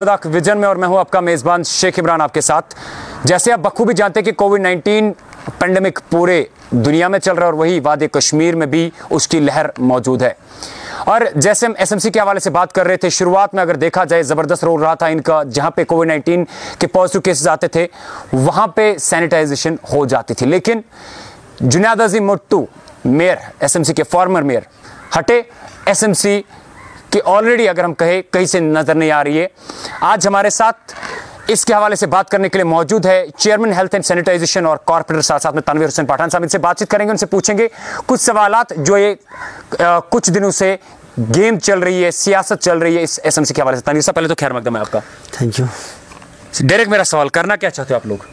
Vision में और मैं हूं आपका मेजबान शेख इमरान आपके साथ। जैसे आप बखूबी जानते हैं कि कोविड-19 पेंडेमिक पूरे दुनिया में चल रहा है और वही वादी कश्मीर में भी उसकी लहर मौजूद है। और जैसे हम एसएमसी के हवाले से बात कर रहे थे, शुरुआत में अगर देखा जाए ज़बरदस्त रोल रहा था इनका, जहां पे कोविड-19 के पॉजिटिव केसेस आते थे वहां पे सैनिटाइजेशन हो जाती थी। लेकिन जुनैद अजीम मुट्टू मेयर, एसएमसी के फॉर्मर मेयर हटे, एसएमसी कि ऑलरेडी अगर हम कहें कहीं से नजर नहीं आ रही है। आज हमारे साथ इसके हवाले से बात करने के लिए मौजूद है चेयरमैन हेल्थ एंड सैनिटाइजेशन और कॉर्पोरेटर साथ में तनवीर हुसैन पठान साहब। इनसे बातचीत करेंगे, उनसे पूछेंगे कुछ सवालात जो ये कुछ दिनों से गेम चल रही है, सियासत चल रही है इस एसएमसी के हवाले से। तनवीर साहब, पहले तो खैर मकदम है आपका। Thank you. डायरेक्ट मेरा सवाल, करना क्या चाहते हो आप लोग?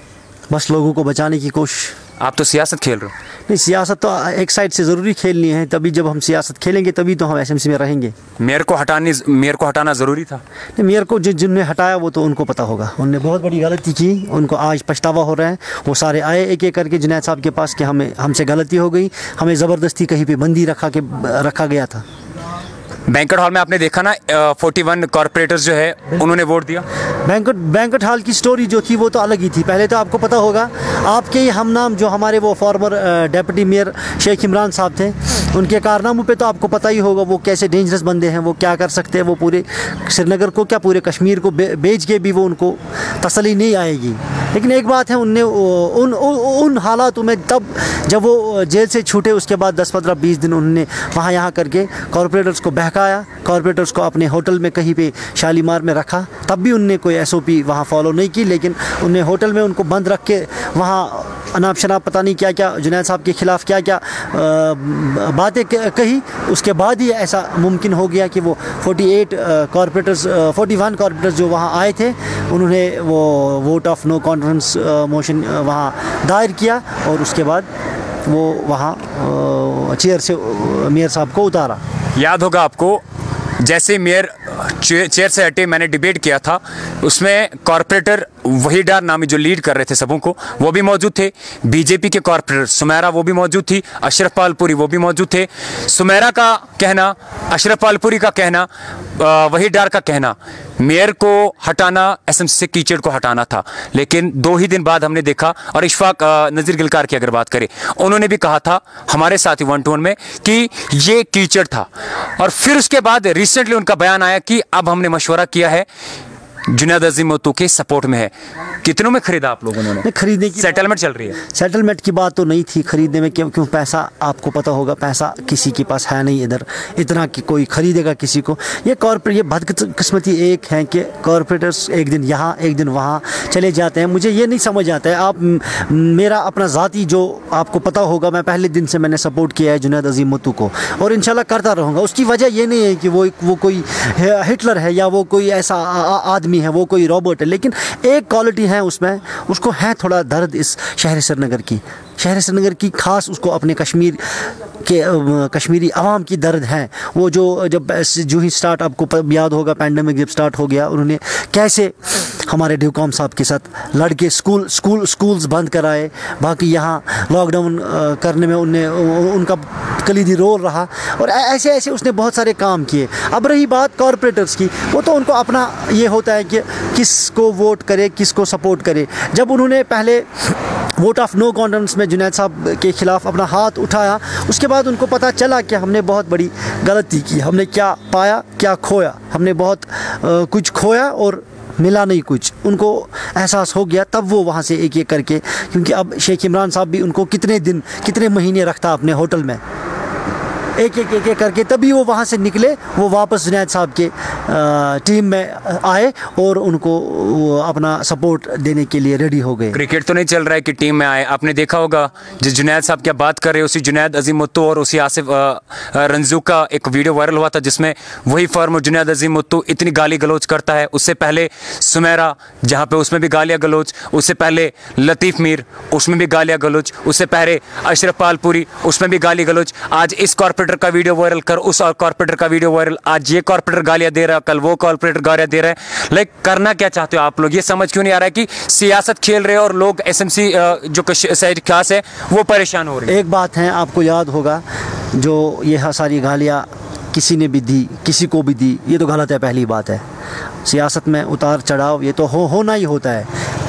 बस लोगों को बचाने की कोशिश। आप तो सियासत खेल रहे हो। नहीं, सियासत तो एक साइड से ज़रूरी खेलनी है, तभी जब हम सियासत खेलेंगे तभी तो हम एसएमसी में रहेंगे। मेयर को हटाना ज़रूरी था। नहीं, मेयर को जिनने हटाया वो तो उनको पता होगा, उनने बहुत बड़ी गलती की, उनको आज पछतावा हो रहा है। वो सारे आए एक एक करके जुनैद साहब के पास कि हमसे गलती हो गई, हमें ज़बरदस्ती कहीं पे बंदी रखा गया था। बैंक्वेट हॉल में आपने देखा ना, 41 कॉर्पोरेटर्स जो है उन्होंने वोट दिया। बैंक्वेट हॉल की स्टोरी जो थी वो तो अलग ही थी। पहले तो आपको पता होगा, आपके ही हम नाम जो हमारे वो former deputy mayor Sheikh Imran साहब थे, उनके कारनामों पे तो आपको पता ही होगा वो कैसे डेंजरस बंदे हैं, वो क्या कर सकते हैं। वो पूरे श्रीनगर को क्या पूरे कश्मीर को बेच के भी वो उनको तसल्ली नहीं आएगी। लेकिन एक बात है, उनने उन हालातों में तब जब वो जेल से छूटे उसके बाद 10, 15, 20 दिन उन्होंने वहाँ यहाँ करके कॉर्पोरेटर्स को बहकाया, कॉर्पोरेटर्स को अपने होटल में कहीं पे शालीमार में रखा। तब भी उनने कोई एसओपी वहाँ फॉलो नहीं की, लेकिन उनने होटल में उनको बंद रख के वहाँ अनाप शनाप पता नहीं क्या क्या जुनैद साहब के ख़िलाफ़ क्या क्या बातें कही। उसके बाद ही ऐसा मुमकिन हो गया कि वो 41 कॉर्पोरेटर्स जो वहाँ आए थे, उन्होंने वो vote of no confidence motion वहाँ दायर किया और उसके बाद वो वहाँ चेयर से मेयर साहब को उतारा। याद होगा आपको, जैसे मेयर चेयर से हटे, मैंने डिबेट किया था, उसमें कॉर्पोरेटर वहीडार नामी जो लीड कर रहे थे सबों को, वो भी मौजूद थे। बीजेपी के कॉर्पोरेटर सुमेरा वो भी मौजूद थी, अशरफ पालपुरी वो भी मौजूद थे। सुमेरा का कहना, अशरफ पालपुरी का कहना, वहीडार का कहना, मेयर को हटाना एसएमसी से कीचड़ को हटाना था। लेकिन 2 ही दिन बाद हमने देखा, और इशफाक नज़ीर गिलकार की अगर बात करें, उन्होंने भी कहा था हमारे साथ ही 1 to 1 में कि ये कीचड़ था। और फिर उसके बाद रिसेंटली उनका बयान आया कि अब हमने मशवरा किया है, जुनैद अजीम मुट्टू के सपोर्ट में है। कितनों में खरीदा आप लोगों ने? खरीदने की सेटलमेंट चल रही है। सेटलमेंट की बात तो नहीं थी, खरीदने में क्यों पैसा आपको पता होगा, पैसा किसी के पास है नहीं इधर इतना कि कोई खरीदेगा किसी को। ये बदकिस्मती एक है कि कॉर्पोरेटर्स एक दिन यहाँ एक दिन वहाँ चले जाते हैं। मुझे ये नहीं समझ आता है। आप मेरा अपना ज़ाती जो आपको पता होगा, मैं पहले दिन से मैंने सपोर्ट किया है जुनैद अजीम मुट्टू को और इंशाल्लाह करता रहूँगा। उसकी वजह ये नहीं है कि वो कोई हिटलर है या वो कोई ऐसा आदमी है, वो कोई रॉबर्ट है, लेकिन एक क्वालिटी है उसमें, उसको है थोड़ा दर्द इस शहर श्रीनगर की खास, उसको अपने कश्मीरी आवाम की दर्द है। वो जो ही स्टार्ट, आपको याद होगा पैंडेमिक जब स्टार्ट हो गया, उन्होंने कैसे हमारे ड्यूकॉम साहब के साथ लड़के स्कूल्स बंद कराए। बाकी यहाँ लॉकडाउन करने में उनका कलीदी रोल रहा और ऐसे ऐसे उसने बहुत सारे काम किए। अब रही बात कॉर्पोरेटर्स की, वो तो उनको अपना ये होता है कि किसको वोट करे, किसको सपोर्ट करे। जब उन्होंने पहले वोट ऑफ नो कॉन्फिडेंस में जुनैद साहब के ख़िलाफ़ अपना हाथ उठाया, उसके बाद उनको पता चला कि हमने बहुत बड़ी गलती की। हमने क्या पाया, क्या खोया, हमने बहुत कुछ खोया और मिला नहीं कुछ। उनको एहसास हो गया, तब वो वहाँ से एक एक करके, क्योंकि अब शेख इमरान साहब भी उनको कितने महीने रखता अपने होटल में, एक एक करके तभी वो वहाँ से निकले। वो वापस जुनैद साहब के टीम में आए और उनको अपना सपोर्ट देने के लिए रेडी हो गए। क्रिकेट तो नहीं चल रहा है कि टीम में आए। आपने देखा होगा जिस जुनैद साहब की बात कर रहे हैं, उसी जुनैद अजीम मुट्टू और उसी आसिफ रंजू का एक वीडियो वायरल हुआ था जिसमें वही फॉर्मर जुनैद अजीम मुट्टू इतनी गाली गलोच करता है। उससे पहले सुमेरा, जहाँ पे उसमें भी गालियाँ गलोच, उससे पहले लतीफ़ मीर, उसमें भी गालियाँ गलोच, उससे पहले अशरफ पालपुरी, उसमें भी गाली गलोच। आज इस कॉर्पोरेटर का वीडियो वायरल कर, उस और कॉर्पोरेटर का वीडियो वायरल, आज ये कॉर्पोरेटर गालियां दे रहा है, कल वो कॉर्पोरेटर गालियां दे रहा है। लाइक करना क्या चाहते हो आप लोग? ये समझ क्यों नहीं आ रहा है कि सियासत खेल रहे हो और लोग एसएमसी जो शहर खास है वो परेशान हो रहे हैं। एक बात है, आपको याद होगा जो ये सारी गालियां किसी ने भी दी, किसी को भी दी, ये तो गलत है। पहली बात है, सियासत में उतार चढ़ाव ये तो होना ही होता है,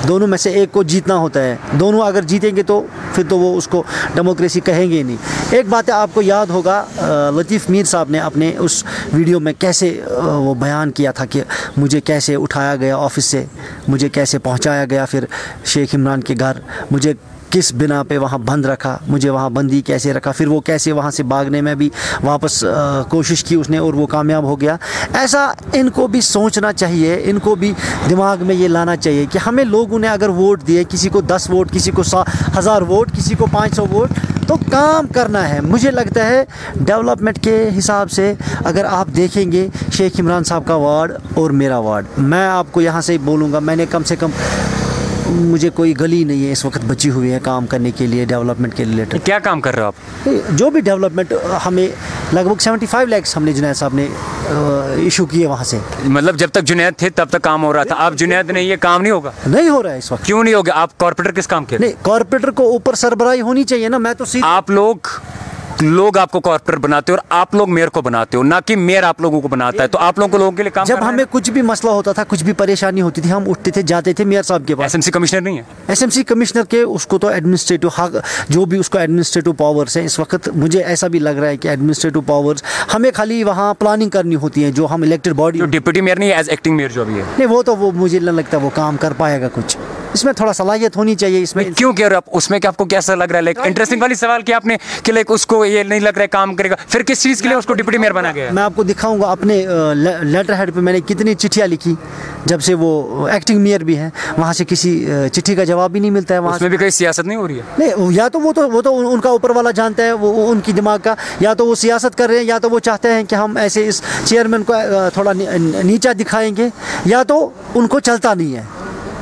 दोनों में से एक को जीतना होता है। दोनों अगर जीतेंगे तो फिर तो वो उसको डेमोक्रेसी कहेंगे ही नहीं। एक बात है, आपको याद होगा लतीफ़ मीर साहब ने अपने उस वीडियो में कैसे वो बयान किया था कि मुझे कैसे उठाया गया ऑफिस से, मुझे कैसे पहुंचाया गया फिर शेख इमरान के घर, मुझे किस बिना पे वहाँ बंद रखा, मुझे वहाँ बंदी कैसे रखा, फिर वो कैसे वहाँ से भागने में भी वापस कोशिश की उसने और वो कामयाब हो गया। ऐसा इनको भी सोचना चाहिए, इनको भी दिमाग में ये लाना चाहिए कि हमें लोगों ने अगर वोट दिए, किसी को 10 वोट, किसी को 1000 वोट, किसी को 500 वोट, तो काम करना है। मुझे लगता है डेवलपमेंट के हिसाब से अगर आप देखेंगे शेख इमरान साहब का वार्ड और मेरा वार्ड, मैं आपको यहाँ से बोलूँगा, मैंने कम से कम, मुझे कोई गली नहीं है इस वक्त बची हुई है काम करने के लिए, डेवलपमेंट के रिलेटेड। क्या काम कर रहे हो आप? जो भी डेवलपमेंट, हमें लगभग 75 लाख हमने जुनैद साहब ने इशू किए वहाँ से। मतलब जब तक जुनैद थे तब तक काम हो रहा था, अब जुनैद नहीं, ये काम नहीं होगा? नहीं हो रहा है इस वक्त। क्यों नहीं होगा? आप कॉर्पोरेटर किस काम के? नहीं, कॉर्पोरेटर को ऊपर सरबराही होनी चाहिए ना। मैं तो आप लोग आपको कॉर्पोरेटर बनाते हो और आप लोग मेयर को बनाते हो, ना कि मेयर आप लोगों को बनाता है। तो आप लोगों को लोगों के लिए काम जब हमें कुछ भी मसला होता था, कुछ भी परेशानी होती थी, हम उठते थे, जाते थे मेयर साहब के पास। एसएमसी कमिश्नर नहीं है? एसएमसी कमिश्नर के उसको तो एडमिनिस्ट्रेटिव हक, जो भी उसको एडमिनिस्ट्रेटिव पावर्स है इस वक्त, मुझे ऐसा भी लग रहा है कि एडमिनिस्ट्रेटिव पावर्स हमें खाली वहाँ प्लानिंग करनी होती है, जो हम इलेक्टेड बॉडी। डिप्टी मेयर नहीं, एज एक्टिंग मेयर जो भी है। नहीं, वो मुझे नहीं लगता वो काम कर पाएगा कुछ। इसमें थोड़ा सलाहियत होनी चाहिए। इसमें क्यों कह रहे हो आप? उसमें क्या आपको कैसा लग रहा है? लाइक इंटरेस्टिंग वाली सवाल कि आपने कि लाइक उसको ये नहीं लग रहा है काम करेगा, फिर किस चीज़ के लिए उसको डिप्टी मेयर बना गया? मैं आपको दिखाऊंगा अपने लेटर हेड पे मैंने कितनी चिट्ठियाँ लिखी जब से वो एक्टिंग मेयर भी है, वहाँ से किसी चिट्ठी का जवाब भी नहीं मिलता है। वहाँ उसमें भी कोई सियासत नहीं हो रही है? नहीं, या तो वो तो उनका ऊपर वाला जानता है, वो उनकी दिमाग का, या तो वो सियासत कर रहे हैं, या तो वो चाहते हैं कि हम ऐसे इस चेयरमैन को थोड़ा नीचा दिखाएंगे, या तो उनको चलता नहीं है।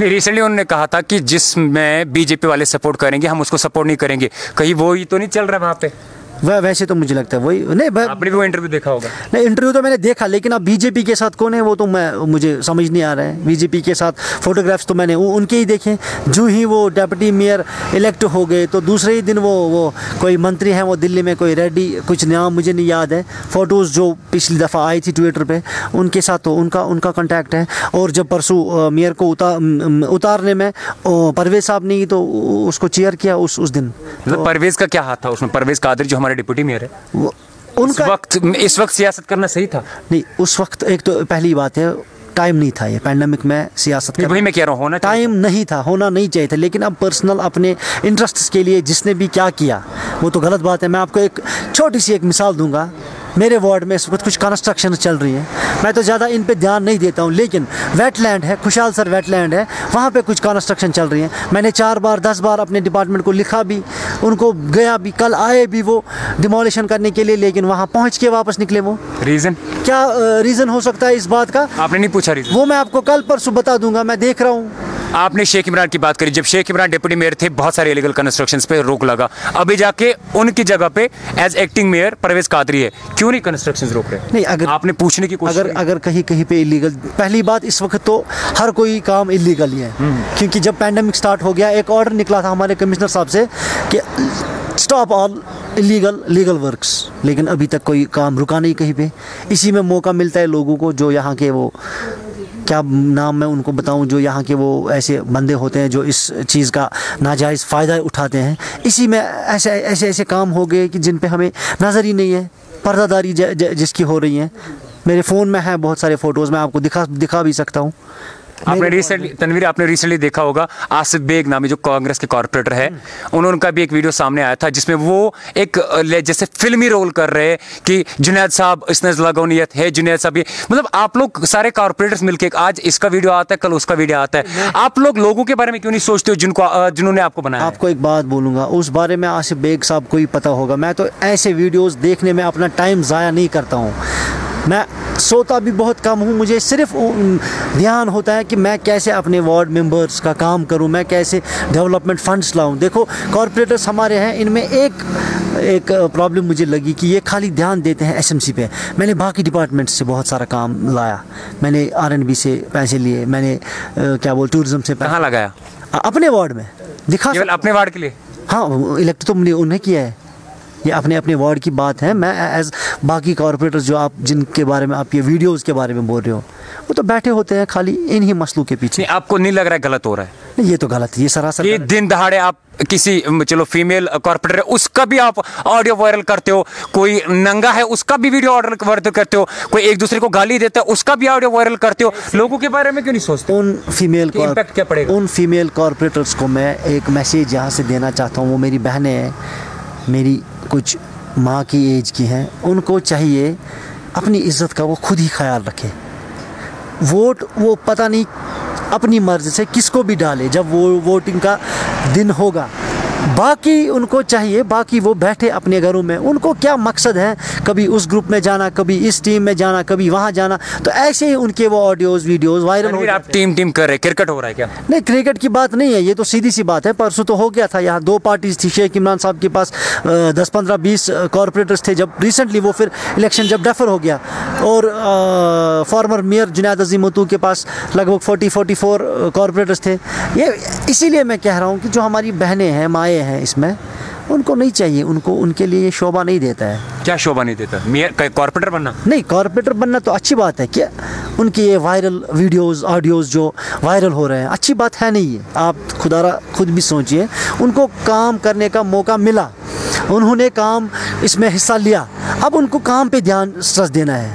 नहीं, रिसेंटली उन्होंने कहा था कि जिसमें बीजेपी वाले सपोर्ट करेंगे हम उसको सपोर्ट नहीं करेंगे। कहीं वो ही तो नहीं चल रहा वहाँ पे? वैसे तो मुझे लगता है वही नहीं। आपने भी वो इंटरव्यू देखा होगा? नहीं, इंटरव्यू तो मैंने देखा, लेकिन अब बीजेपी के साथ कौन है वो तो मुझे समझ नहीं आ रहा है। बीजेपी के साथ फोटोग्राफ्स तो मैंने उनके ही देखे। जो ही वो डेप्यूटी मेयर इलेक्ट हो गए तो दूसरे ही दिन वो कोई मंत्री हैं, वो दिल्ली में कोई रेड्डी, कुछ नाम मुझे नहीं याद है, फ़ोटोज़ जो पिछली दफ़ा आई थी ट्विटर पे, उनके साथ तो उनका कॉन्टैक्ट है। और जब परसों मेयर को उतारने में परवेज़ साहब ने तो उसको चेयर किया उस दिन। मतलब परवेज़ का क्या हाथ था उसमें? परवेज़ कादरी जो हमारे डिप्टी मेयर है, वो उनका इस वक्त सियासत करना सही था? नहीं, उस वक्त एक तो पहली बात है टाइम नहीं था, ये पैंडेमिक में सियासत वही मैं कह रहा हूँ, होना टाइम नहीं था, होना नहीं चाहिए था। लेकिन अब पर्सनल अपने इंटरेस्ट्स के लिए जिसने भी क्या किया वो तो गलत बात है। मैं आपको एक छोटी सी एक मिसाल दूंगा। मेरे वार्ड में इस वक्त कुछ कंस्ट्रक्शन चल रही है, मैं तो ज़्यादा इन पे ध्यान नहीं देता हूँ, लेकिन वेटलैंड है, खुशहाल सर वेटलैंड है, वहाँ पे कुछ कंस्ट्रक्शन चल रही है। मैंने 4 बार 10 बार अपने डिपार्टमेंट को लिखा भी, उनको गया भी, कल आए भी वो डिमोलिशन करने के लिए, लेकिन वहाँ पहुँच के वापस निकले। वो रीज़न क्या रीज़न हो सकता है इस बात का? आपने नहीं पूछा रीज़न? वो मैं आपको कल परसों बता दूंगा, मैं देख रहा हूँ। आपने शेख इमरान की बात करी, जब शेख इमरान डिप्टी मेयर थे बहुत सारे इलीगल कंस्ट्रक्शंस पे रोक लगा, अभी जाके उनकी जगह पे as acting mayor Parvez Qadri है, क्यों नहीं कंस्ट्रक्शंस रोक रहे? नहीं, अगर आपने पूछने की कोशिश अगर कहीं पे इलीगल, पहली बात इस वक्त तो हर कोई काम इलीगल ही है, क्योंकि जब पैंडेमिक स्टार्ट हो गया एक ऑर्डर निकला था हमारे कमिश्नर साहब से कि स्टॉप ऑल लीगल वर्क्स, लेकिन अभी तक कोई काम रुका नहीं कहीं पे। इसी में मौका मिलता है लोगों को, जो यहाँ के वो क्या नाम मैं उनको बताऊं, जो यहाँ के वो ऐसे बंदे होते हैं जो इस चीज़ का नाजायज़ फ़ायदा उठाते हैं। इसी में ऐसे काम हो गए कि जिन पे हमें नज़र ही नहीं है, पर्दादारी जिसकी हो रही है। मेरे फ़ोन में है बहुत सारे फ़ोटोज़, मैं आपको दिखा भी सकता हूँ। आपने रिसेंटली तनवीर आपने रिसेंटली देखा होगा आसिफ बेग नामी जो कांग्रेस के कॉर्पोरेटर है, उनका भी एक वीडियो सामने आया था जिसमें वो एक जैसे फिल्मी रोल कर रहे हैं कि जुनैद साहब इसने लगानियत है, जुनैद साहब ये, मतलब आप लोग सारे कॉर्पोरेटर्स मिलके आज इसका वीडियो आता है, कल उसका वीडियो आता है, आप लोग लोगों के बारे में क्यों नहीं सोचते हो जिन्होंने आपको बनाया? आपको एक बात बोलूँगा, उस बारे में आसिफ बेग साहब को ही पता होगा। मैं तो ऐसे वीडियोज़ देखने में अपना टाइम ज़ाया नहीं करता हूँ, मैं सोता भी बहुत कम हूँ। मुझे सिर्फ ध्यान होता है कि मैं कैसे अपने वार्ड मेंबर्स का काम करूँ, मैं कैसे डेवलपमेंट फंड्स लाऊँ। देखो कॉर्पोरेटर्स हमारे हैं, इनमें एक प्रॉब्लम मुझे लगी कि ये खाली ध्यान देते हैं एसएमसी पे। मैंने बाकी डिपार्टमेंट से बहुत सारा काम लाया, मैंने आरएनबी से पैसे लिए, मैंने क्या बोल टूरिज्म से। कहाँ लगाया? अपने वार्ड में दिखा, केवल अपने वार्ड के लिए? हाँ, इलेक्ट तो उन्हें किया है, ये अपने अपने वार्ड की बात है। मैं एज बाकी कॉरपोरेटर्स जो आप जिनके बारे में आप ये वीडियोस के बारे में बोल रहे हो, वो तो बैठे होते हैं खाली इन्हीं मसलों के पीछे। आपको नहीं लग रहा है गलत हो रहा है? नहीं, ये तो गलत है, ये सरासर ये दिन दहाड़े आप किसी चलो फीमेल कॉर्पोरेटर उसका भी आप ऑडियो वायरल करते हो, कोई नंगा है उसका भी वीडियो वायरल करते हो, कोई एक दूसरे को गाली देता है उसका भी ऑडियो वायरल करते हो। लोगों के बारे में क्यों नहीं सोचते? उन फीमेल इम्पैक्ट क्या पड़ेगा? उन फीमेल कॉरपोरेटर्स को मैं एक मैसेज यहाँ से देना चाहता हूँ। वो मेरी बहनें हैं, मेरी कुछ माँ की एज की हैं। उनको चाहिए अपनी इज्जत का वो खुद ही ख्याल रखें। वोट वो पता नहीं अपनी मर्ज़ी से किसको भी डाले जब वो वोटिंग का दिन होगा। बाकी उनको चाहिए, बाकी वो बैठे अपने घरों में, उनको क्या मकसद है कभी उस ग्रुप में जाना, कभी इस टीम में जाना, कभी वहाँ जाना, तो ऐसे ही उनके वो ऑडियोज़ वीडियोज़ वायरल हो। आप टीम कर रहे, क्रिकेट हो रहा है क्या? नहीं, क्रिकेट की बात नहीं है, ये तो सीधी सी बात है। परसों तो हो गया था, यहाँ 2 पार्टीज थी। शेख इमरान साहब के पास 10, 15, 20 कॉरपोरेटर्स थे जब रिसेंटली वो फिर इलेक्शन जब डेफर हो गया, और फॉर्मर मेयर जुनैद अज़ीमुतू के पास लगभग 44 कॉरपोरेटर्स थे। ये इसीलिए मैं कह रहा हूँ कि जो हमारी बहनें हैं, माएँ हैं, इसमें उनको नहीं चाहिए, उनको उनके लिए ये शोभा नहीं देता है। क्या शोभा नहीं देता? मेयर कॉर्पोरेटर बनना? नहीं, कॉर्पोरेटर बनना तो अच्छी बात है। क्या उनके ये वायरल वीडियोस ऑडियोज़ जो वायरल हो रहे हैं, अच्छी बात है नहीं है। आप खुद भी सोचिए, उनको काम करने का मौका मिला, उन्होंने काम इसमें हिस्सा लिया, अब उनको काम पे ध्यान स्ट्रेस देना है।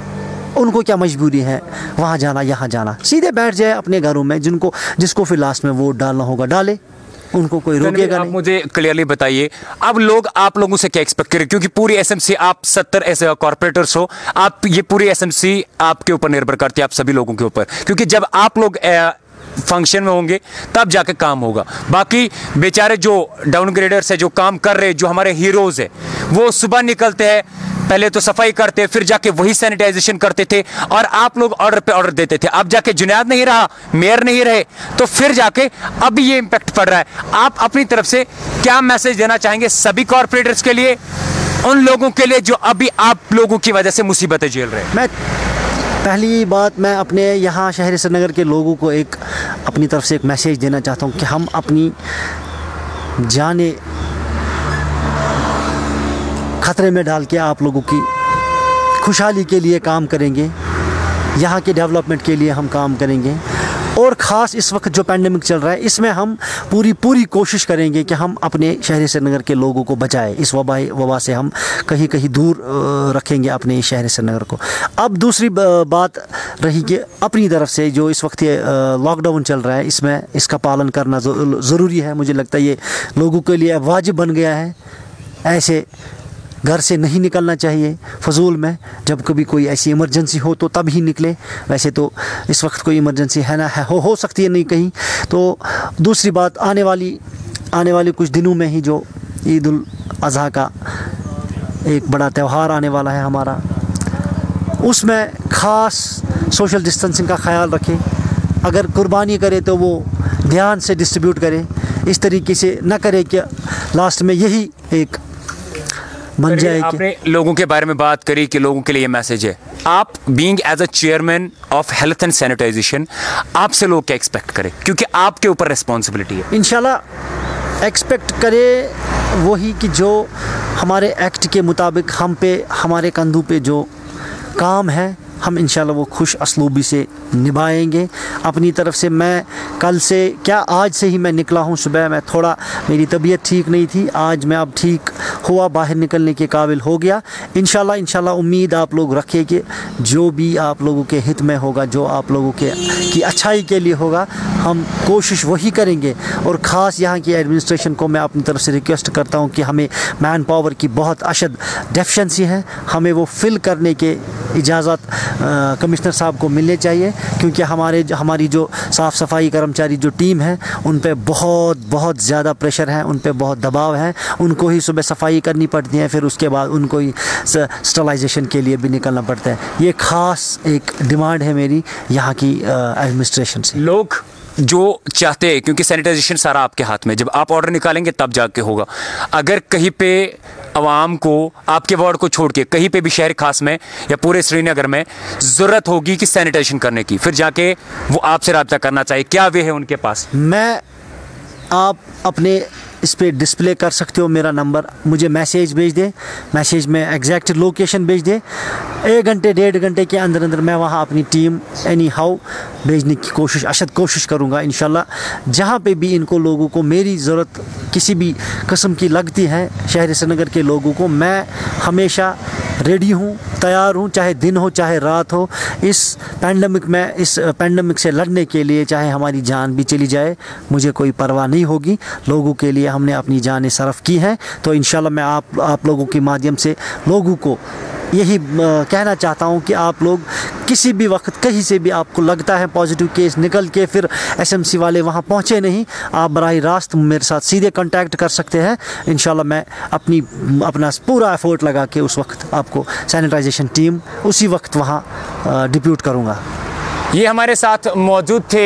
उनको क्या मजबूरी है वहाँ जाना यहाँ जाना? सीधे बैठ जाए अपने घरों में, जिसको फिर लास्ट में वोट डालना होगा डाले, उनको कोई रोकेगा नहीं। मुझे क्लियरली बताइए, अब आप लोगों से क्या एक्सपेक्ट करें? क्योंकि पूरी एसएमसी, आप 70 ऐसे कॉर्पोरेटर्स हो, आप ये पूरी एसएमसी आपके ऊपर निर्भर करती है, आप सभी लोगों के ऊपर, क्योंकि जब आप लोग फंक्शन में होंगे तब जाके काम होगा। बाकी बेचारे जो डाउनग्रेडर्स है, जो काम कर रहे, जो हमारे हीरोज है, वो सुबह निकलते हैं, पहले तो सफाई करते, फिर जाके वही सैनिटाइजेशन करते थे, और आप लोग ऑर्डर पे ऑर्डर देते थे। अब जाके जुनैद नहीं रहा, मेयर नहीं रहे, तो फिर जाके अब ये इम्पैक्ट पड़ रहा है। आप अपनी तरफ से क्या मैसेज देना चाहेंगे सभी कॉर्पोरेटर्स के लिए, उन लोगों के लिए जो अभी आप लोगों की वजह से मुसीबतें झेल रहे हैं? पहली बात, मैं अपने यहाँ शहर श्रीनगर के लोगों को एक अपनी तरफ से एक मैसेज देना चाहता हूँ कि हम अपनी जाने खतरे में डाल के आप लोगों की खुशहाली के लिए काम करेंगे, यहाँ के डेवलपमेंट के लिए हम काम करेंगे। और ख़ास इस वक्त जो पैंडेमिक चल रहा है, इसमें हम पूरी कोशिश करेंगे कि हम अपने शहर श्रीनगर के लोगों को बचाएं। इस वबा से हम कहीं दूर रखेंगे अपने शहर श्रीनगर को। अब दूसरी बात रही कि अपनी तरफ से जो इस वक्त ये लॉकडाउन चल रहा है, इसमें इसका पालन करना ज़रूरी है। मुझे लगता है ये लोगों के लिए वाजिब बन गया है। ऐसे घर से नहीं निकलना चाहिए फजूल में, जब कभी कोई ऐसी इमरजेंसी हो तो तब ही निकले। वैसे तो इस वक्त कोई इमरजेंसी है ना, है हो सकती है नहीं कहीं। तो दूसरी बात, आने वाली कुछ दिनों में ही जो ईद उल अज़हा का एक बड़ा त्यौहार आने वाला है हमारा, उसमें ख़ास सोशल डिस्टेंसिंग का ख्याल रखें। अगर कुर्बानी करे तो वो ध्यान से डिस्ट्रीब्यूट करे, इस तरीके से न करे कि लास्ट में यही एक बन जाए। आपने लोगों के बारे में बात करी कि लोगों के लिए ये मैसेज है। आप being as a chairman of health and sanitization, आपसे लोग क्या एक्सपेक्ट करें, क्योंकि आपके ऊपर रिस्पॉन्सिबिलिटी है? इंशाल्लाह एक्सपेक्ट करे वही कि जो हमारे एक्ट के मुताबिक हम पे, हमारे कंधों पे जो काम है, हम इंशाल्लाह वो खुश असलूबी से निभाएंगे। अपनी तरफ से मैं कल से क्या आज से ही मैं निकला हूँ सुबह। मैं थोड़ा, मेरी तबीयत ठीक नहीं थी, आज मैं अब ठीक हुआ, बाहर निकलने के काबिल हो गया। इंशाल्लाह उम्मीद आप लोग रखिए कि जो भी आप लोगों के हित में होगा, जो आप लोगों की अच्छाई के लिए होगा, हम कोशिश वही करेंगे। और ख़ास यहाँ की एडमिनिस्ट्रेशन को मैं अपनी तरफ से रिक्वेस्ट करता हूँ कि हमें मैन पावर की बहुत अशद डेफिशिएंसी है, हमें वो फिल करने के इजाज़त कमिश्नर साहब को मिलने चाहिए, क्योंकि हमारी जो साफ़ सफाई कर्मचारी जो टीम है, उन पे बहुत ज़्यादा प्रेशर है, उन पे बहुत दबाव है। उनको ही सुबह सफाई करनी पड़ती है, फिर उसके बाद उनको ही स्टरलाइजेशन के लिए भी निकलना पड़ता है। ये ख़ास एक डिमांड है मेरी यहाँ की एडमिनिस्ट्रेशन से। लोग जो चाहते हैं, क्योंकि सैनिटाइजेशन सारा आपके हाथ में, जब आप ऑर्डर निकालेंगे तब जाके होगा। अगर कहीं पे आवाम को, आपके वार्ड को छोड़ के कहीं पे भी शहर खास में या पूरे श्रीनगर में ज़रूरत होगी कि सैनिटाइजेशन करने की, फिर जाके वो आपसे रब्ता करना चाहिए। क्या वे है उनके पास? मैं आप अपने इस पर डिस्प्ले कर सकते हो मेरा नंबर, मुझे मैसेज भेज दे, मैसेज में एग्जैक्ट लोकेशन भेज दे, 1 घंटे 1.5 घंटे के अंदर अंदर मैं वहाँ अपनी टीम एनी हाउ भेजने की कोशिश करूँगा इंशाल्लाह। जहाँ पे भी इनको लोगों को मेरी ज़रूरत किसी भी किस्म की लगती है शहर श्रीनगर के लोगों को, मैं हमेशा रेडी हूँ, तैयार हूँ, चाहे दिन हो चाहे रात हो। इस पैंडमिक से लड़ने के लिए चाहे हमारी जान भी चली जाए मुझे कोई परवाह नहीं होगी। लोगों के लिए हमने अपनी जानें सरफ़ की हैं, तो इंशाल्लाह मैं आप लोगों के माध्यम से लोगों को यही कहना चाहता हूँ कि आप लोग किसी भी वक्त कहीं से भी आपको लगता है पॉजिटिव केस निकल के फिर एसएमसी वाले वहाँ पहुँचे नहीं, आप बराह रास्त मेरे साथ सीधे कांटेक्ट कर सकते हैं। इंशाल्लाह मैं अपना पूरा एफर्ट लगा के उस वक्त आपको सैनिटाइजेशन टीम उसी वक्त वहाँ डिप्यूट करूँगा। ये हमारे साथ मौजूद थे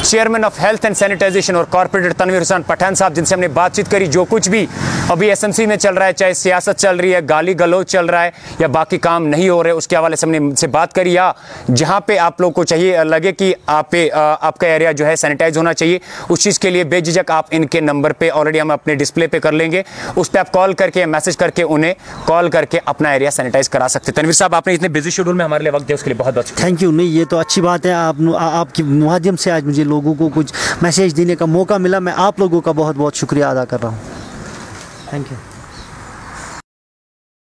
chairman of health and sanitization और कॉर्पोरेटर तनवीर हुसैन पठान साहब, जिनसे हमने बातचीत करी। जो कुछ भी अभी एसएमसी में चल रहा है, चाहे सियासत चल रही है, गाली गलौज चल रहा है या बाकी काम नहीं हो रहे, उसके हवाले से हमने से बात करी। या जहाँ पे आप लोग को चाहिए लगे कि आपका एरिया जो है सैनिटाइज होना चाहिए, उस चीज़ के लिए बेझिझक आप इनके नंबर पर ऑलरेडी हम अपने डिस्प्ले पे कर लेंगे, उस पर आप कॉल करके मैसेज करके उन्हें कॉल करके अपना एरिया सैनिटाइज करा सकते। तनवीर साहब, आपने इतने बिजी शेड्यूल में हमारे लिए वक्त दिया उसके लिए बहुत बहुत थैंक यू। नहीं, ये तो अच्छी बात है, आपके माध्यम से आज मुझे लोगों को कुछ मैसेज देने का मौका मिला। मैं आप लोगों का बहुत बहुत शुक्रिया अदा कर रहा हूँ। Thank you.